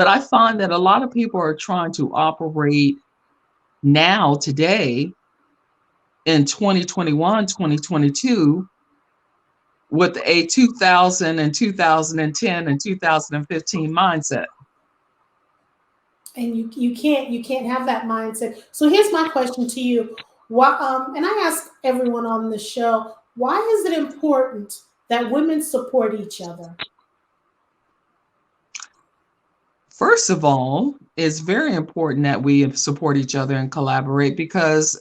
But I find that a lot of people are trying to operate now, today, in 2021, 2022, with a 2000 and 2010 and 2015 mindset. And you can't have that mindset. So here's my question to you. Why and I ask everyone on the show, why is it important that women support each other? First of all, it's very important that we support each other and collaborate because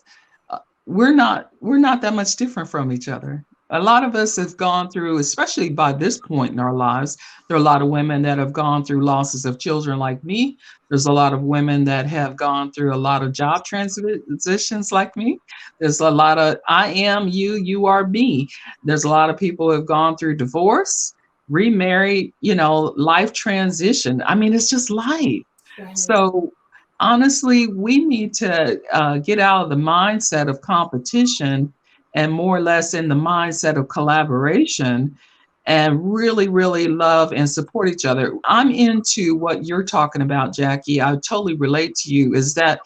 we're not that much different from each other. A lot of us have gone through, especially by this point in our lives, there are a lot of women that have gone through losses of children like me. There's a lot of women that have gone through a lot of job transitions like me. There's a lot of I am you, you are me. There's a lot of people who have gone through divorce, remarried, life transition. I mean, it's just life. Right. So honestly, we need to get out of the mindset of competition and more or less in the mindset of collaboration and really, really love and support each other. I'm into what you're talking about, Jackie. I totally relate to you is that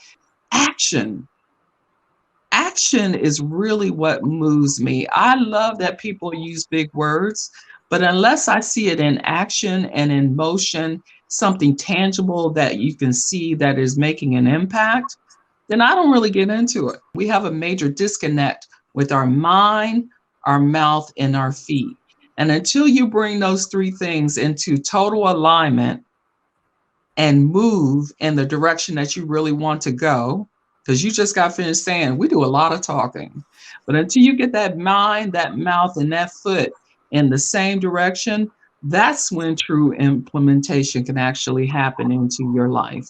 action. Action is really what moves me. I love that people use big words, but unless I see it in action and in motion, something tangible that you can see that is making an impact, then I don't really get into it. We have a major disconnect with our mind, our mouth, and our feet. And until you bring those three things into total alignment and move in the direction that you really want to go, because you just got finished saying we do a lot of talking. But until you get that mind, that mouth, and that foot in the same direction, that's when true implementation can actually happen into your life.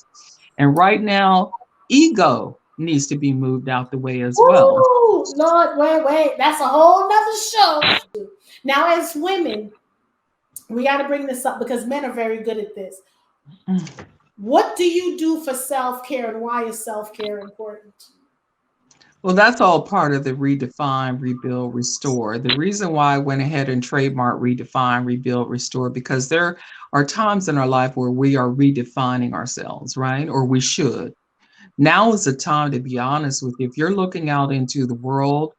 And right now, ego needs to be moved out the way as well. Woo! Lord, wait. That's a whole nother show. Now, as women, we got to bring this up because men are very good at this. What do you do for self care, and why is self care important? Well, that's all part of the redefine, rebuild, restore. The reason why I went ahead and trademark redefine, rebuild, restore, because there are times in our life where we are redefining ourselves, right? Or we should. Now is the time to be honest with you. If you're looking out into the world,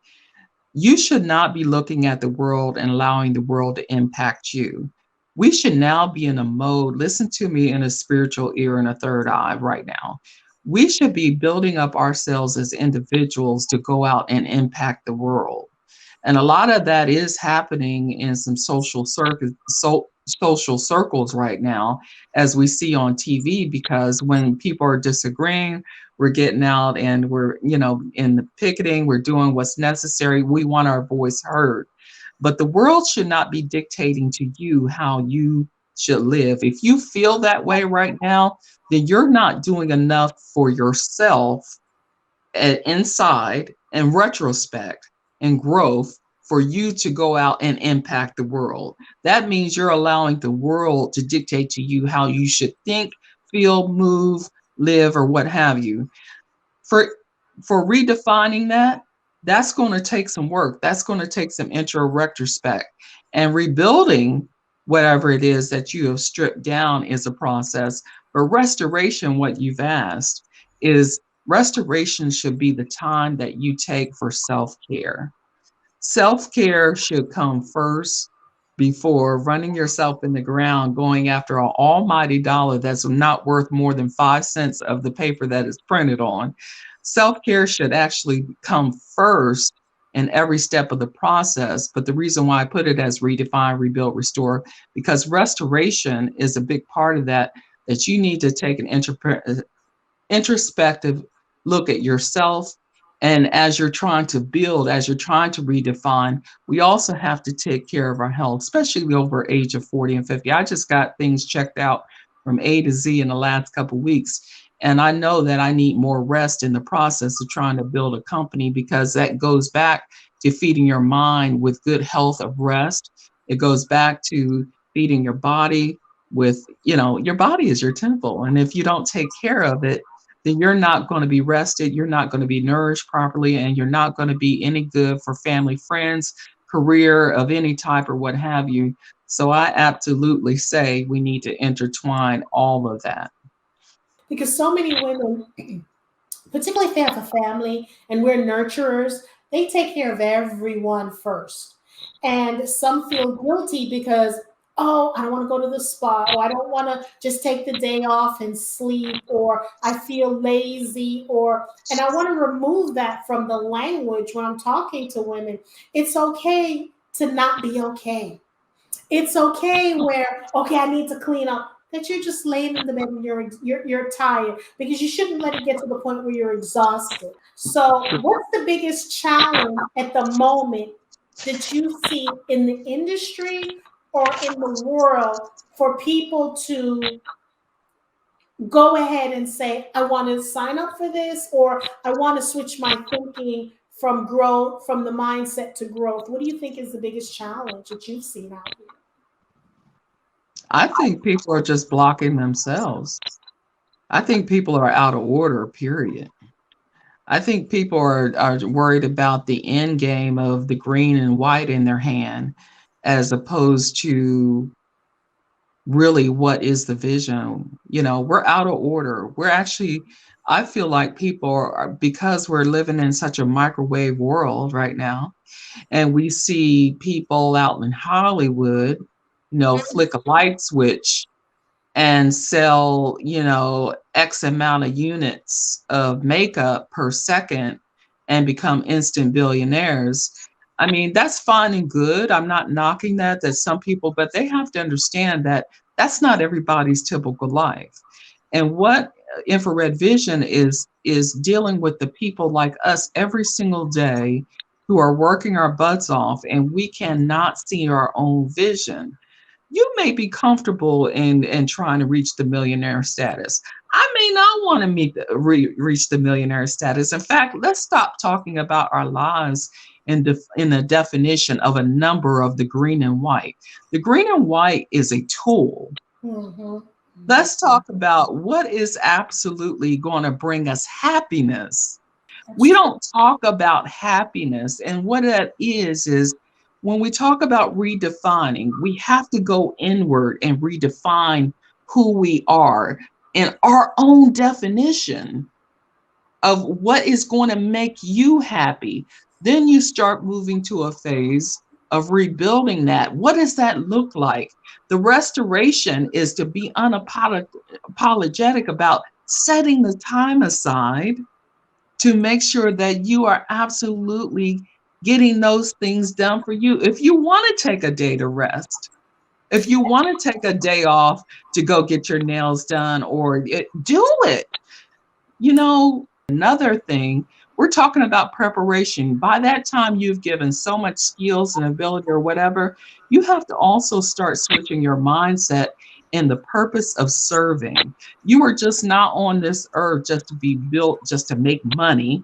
you should not be looking at the world and allowing the world to impact you. We should now be in a mode, listen to me, in a spiritual ear and a third eye right now. We should be building up ourselves as individuals to go out and impact the world. And a lot of that is happening in some social circles right now, as we see on TV, because when people are disagreeing, we're getting out and we're, in the picketing, we're doing what's necessary. We want our voice heard. But the world should not be dictating to you how you should live. If you feel that way right now, then you're not doing enough for yourself inside and retrospect and growth for you to go out and impact the world. That means you're allowing the world to dictate to you how you should think, feel, move, live, or what have you. For redefining that, that's going to take some work. That's going to take some intro retrospect. And rebuilding whatever it is that you have stripped down is a process. But restoration, what you've asked, is restoration should be the time that you take for self-care. Self-care should come first before running yourself in the ground, going after an almighty dollar that's not worth more than 5 cents of the paper that it's printed on. Self-care should actually come first in every step of the process. But the reason why I put it as redefine, rebuild, restore, because restoration is a big part of that, that you need to take an introspective look at yourself. And as you're trying to build, as you're trying to redefine, we also have to take care of our health, especially over age of 40 and 50. I just got things checked out from A to Z in the last couple of weeks. And I know that I need more rest in the process of trying to build a company, because that goes back to feeding your mind with good health of rest. It goes back to feeding your body with, your body is your temple. And if you don't take care of it, then you're not going to be rested, you're not going to be nourished properly, and you're not going to be any good for family, friends, career of any type or what have you. So I absolutely say we need to intertwine all of that. Because so many women, particularly if they have a family and we're nurturers, they take care of everyone first. And some feel guilty because, oh, I don't want to go to the spa, or I don't want to just take the day off and sleep, or I feel lazy, and I want to remove that from the language when I'm talking to women. It's okay to not be okay. It's okay where, okay, I need to clean up. That you're just laying in the bed and you're tired, because you shouldn't let it get to the point where you're exhausted. So, what's the biggest challenge at the moment that you see in the industry or in the world for people to go ahead and say, I want to sign up for this, or I want to switch my thinking from growth, from the mindset to growth? What do you think is the biggest challenge that you've seen out here? I think people are just blocking themselves. I think people are out of order, period. I think people are worried about the end game of the green and white in their hand as opposed to really what is the vision. We're out of order. We're actually, I feel like people are, because we're living in such a microwave world right now, and we see people out in Hollywood, flick a light switch and sell, X amount of units of makeup per second and become instant billionaires. I mean, that's fine and good. I'm not knocking that. That some people, but they have to understand that that's not everybody's typical life. And what infrared vision is dealing with the people like us every single day who are working our butts off, and we cannot see our own vision. You may be comfortable in trying to reach the millionaire status. I may not want to reach the millionaire status. In fact, let's stop talking about our lives in the definition of a number of the green and white. The green and white is a tool. Mm-hmm. Let's talk about what is absolutely going to bring us happiness. We That's don't talk about happiness. And what that is when we talk about redefining, we have to go inward and redefine who we are in our own definition of what is going to make you happy. Then you start moving to a phase of rebuilding that. What does that look like? The restoration is to be unapologetic about setting the time aside to make sure that you are absolutely getting those things done for you. If you want to take a day to rest, if you want to take a day off to go get your nails done do it. Another thing, we're talking about preparation. By that time, you've given so much skills and ability or whatever, you have to also start switching your mindset in the purpose of serving. You are just not on this earth just to be built, just to make money,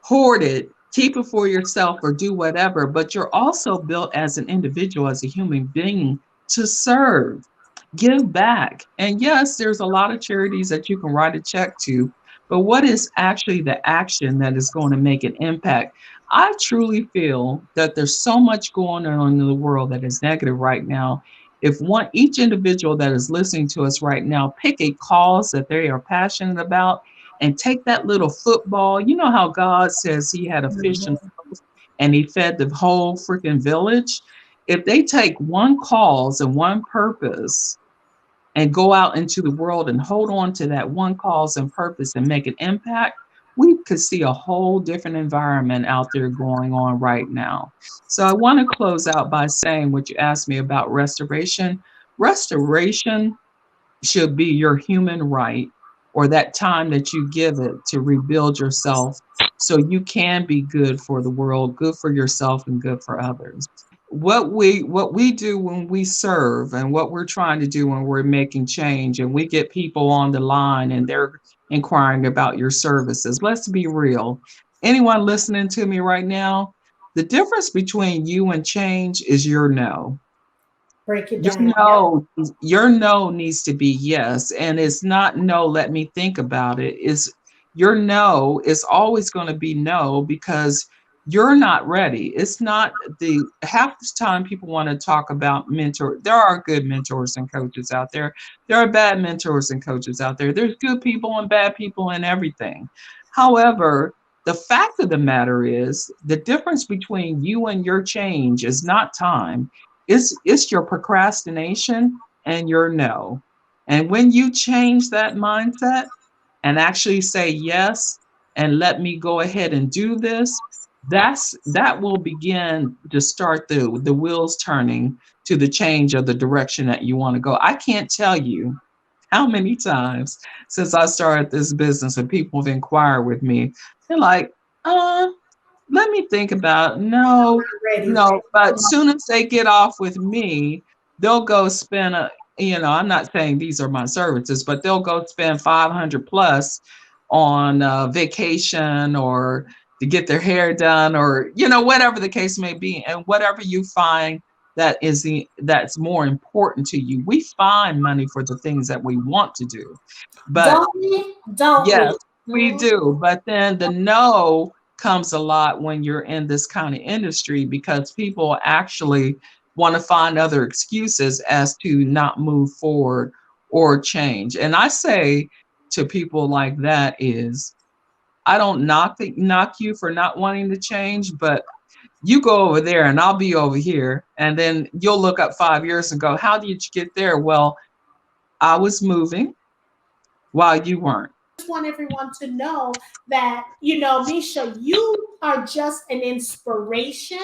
hoard it, keep it for yourself, or do whatever, but you're also built as an individual, as a human being, to serve, give back. And yes, there's a lot of charities that you can write a check to, but what is actually the action that is going to make an impact? I truly feel that there's so much going on in the world that is negative right now. If each individual that is listening to us right now pick a cause that they are passionate about and take that little football. You know how God says he had a fish and mhm. and he fed the whole freaking village? If they take one cause and one purpose and go out into the world and hold on to that one cause and purpose and make an impact, we could see a whole different environment out there going on right now. So I want to close out by saying what you asked me about restoration. Restoration should be your human right, or that time that you give it to rebuild yourself so you can be good for the world, good for yourself, and good for others. What we do when we serve, and what we're trying to do when we're making change, and we get people on the line and they're inquiring about your services. Let's be real. Anyone listening to me right now, the difference between you and change is your no. Break it Your down. Yep. no, your no needs to be yes. And it's not no, let me think about it. It's your no is always going to be no, because you're not ready. It's not the half the time people want to talk about mentor. There are good mentors and coaches out there. There are bad mentors and coaches out there. There's good people and bad people and everything. However, the fact of the matter is the difference between you and your change is not time. It's your procrastination and your no. And when you change that mindset and actually say yes and let me go ahead and do this, that will begin to start the wheels turning to the change of the direction that you want to go. I can't tell you how many times since I started this business and people have inquired with me, they're like, uh let me think about it. No, Ready. no. But soon as they get off with me, they'll go spend I'm not saying these are my services, but they'll go spend 500 plus on vacation or to get their hair done or, whatever the case may be. And whatever you find that's more important to you. We find money for the things that we want to do. But Don't we? Don't yes, we? we Mhm. do. But then the no comes a lot when you're in this kind of industry because people actually want to find other excuses as to not move forward or change. And I say to people like that is I don't knock you for not wanting to change, but you go over there and I'll be over here. And then you'll look up 5 years and go, how did you get there? Well, I was moving while you weren't. Just want everyone to know that, Misha, you are just an inspiration.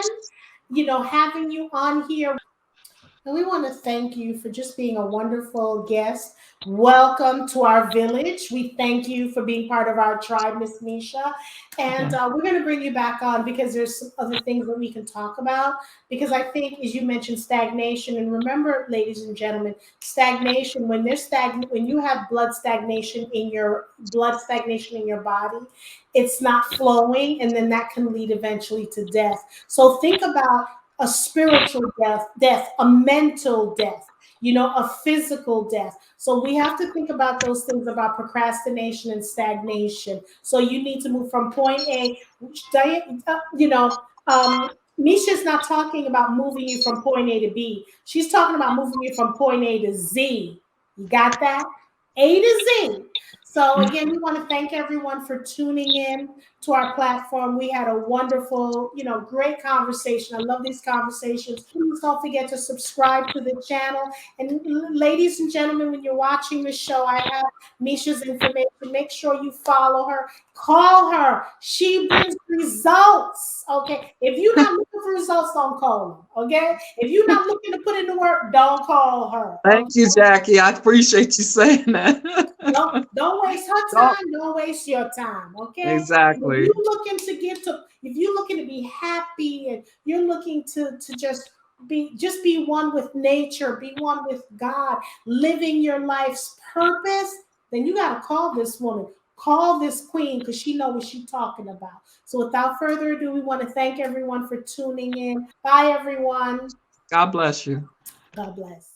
Having you on here. And we want to thank you for just being a wonderful guest. Welcome to our village. We thank you for being part of our tribe, Miss Misha. And we're going to bring you back on because there's some other things that we can talk about. Because I think, as you mentioned, stagnation. And remember, ladies and gentlemen, stagnation. When you have blood stagnation in your body, it's not flowing, and then that can lead eventually to death. So think about a spiritual death, a mental death, a physical death. So we have to think about those things about procrastination and stagnation. So you need to move from point A, you know, Misha's not talking about moving you from point A to B. She's talking about moving you from point A to Z. You got that? A to Z. So again, we want to thank everyone for tuning in to our platform. We had a wonderful, great conversation. I love these conversations. Please don't forget to subscribe to the channel. And ladies and gentlemen, when you're watching this show, I have Misha's information. Make sure you follow her. Call her. She brings results. Okay. If you're not looking for results, don't call her. Okay. If you're not looking to put in the work, don't call her. Thank Okay. you, Jackie. I appreciate you saying that. Don't waste her Don't time. Don't waste your time. Okay. exactly. If you're looking to be happy and you're looking to just be one with nature, be one with God, living your life's purpose, then you got to call this woman. Call this queen because she knows what she's talking about. So without further ado, we want to thank everyone for tuning in. Bye, everyone. God bless you. God bless.